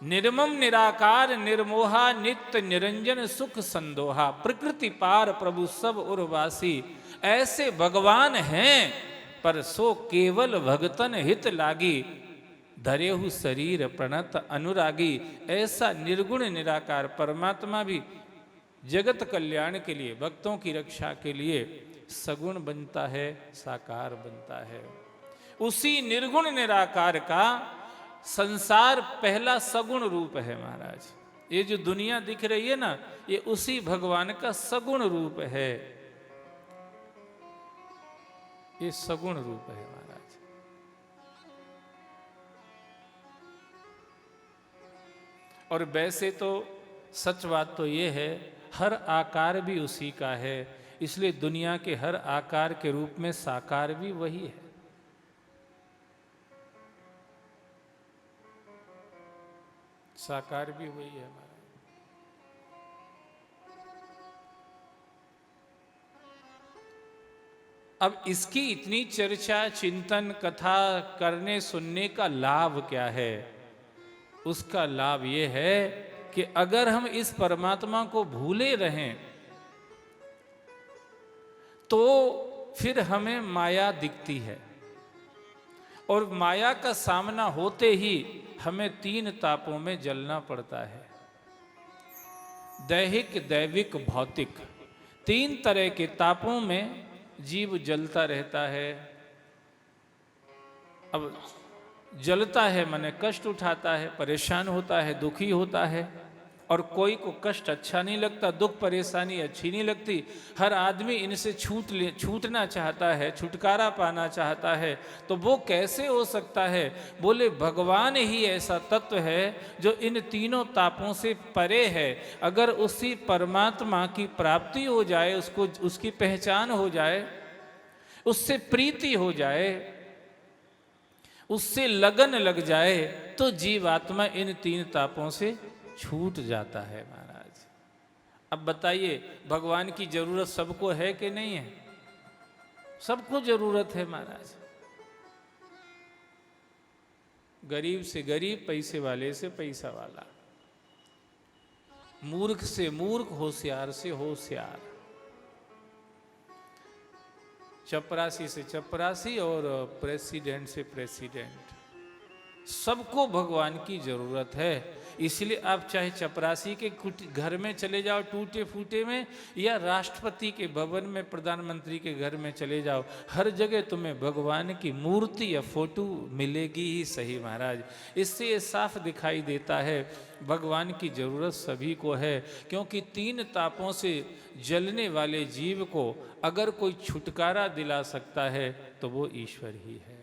निर्मम निराकार निर्मोहा नित्य निरंजन सुख संदोहा, प्रकृति पार प्रभु सब उर्वासी, ऐसे भगवान हैं पर सो केवल भगतन हित लागी, धरेहु शरीर प्रणत अनुरागी। ऐसा निर्गुण निराकार परमात्मा भी जगत कल्याण के लिए, भक्तों की रक्षा के लिए सगुण बनता है, साकार बनता है। उसी निर्गुण निराकार का संसार पहला सगुण रूप है महाराज। ये जो दुनिया दिख रही है ना, ये उसी भगवान का सगुण रूप है, ये सगुण रूप है महाराज। और वैसे तो सच बात तो ये है, हर आकार भी उसी का है, इसलिए दुनिया के हर आकार के रूप में साकार भी वही है। साकार भी वही है हमारा। अब इसकी इतनी चर्चा, चिंतन, कथा करने सुनने का लाभ क्या है? उसका लाभ ये है कि अगर हम इस परमात्मा को भूले रहें तो फिर हमें माया दिखती है, और माया का सामना होते ही हमें तीन तापों में जलना पड़ता है। दैहिक, दैविक, भौतिक, तीन तरह के तापों में जीव जलता रहता है। अब जलता है माने कष्ट उठाता है, परेशान होता है, दुखी होता है। और कोई को कष्ट अच्छा नहीं लगता, दुख परेशानी अच्छी नहीं लगती। हर आदमी इनसे छूटना चाहता है, छुटकारा पाना चाहता है। तो वो कैसे हो सकता है? बोले भगवान ही ऐसा तत्व है जो इन तीनों तापों से परे है। अगर उसी परमात्मा की प्राप्ति हो जाए, उसको उसकी पहचान हो जाए, उससे प्रीति हो जाए, उससे लगन लग जाए, तो जीवात्मा इन तीन तापों से छूट जाता है महाराज। अब बताइए, भगवान की जरूरत सबको है कि नहीं है? सबको जरूरत है महाराज। गरीब से गरीब, पैसे वाले से पैसा वाला, मूर्ख से मूर्ख, होशियार से होशियार, चपरासी से चपरासी और प्रेसिडेंट से प्रेसिडेंट, सबको भगवान की जरूरत है। इसलिए आप चाहे चपरासी के घर में चले जाओ टूटे फूटे में, या राष्ट्रपति के भवन में, प्रधानमंत्री के घर में चले जाओ, हर जगह तुम्हें भगवान की मूर्ति या फोटो मिलेगी ही सही महाराज। इससे ये साफ दिखाई देता है भगवान की जरूरत सभी को है। क्योंकि तीन तापों से जलने वाले जीव को अगर कोई छुटकारा दिला सकता है तो वो ईश्वर ही है।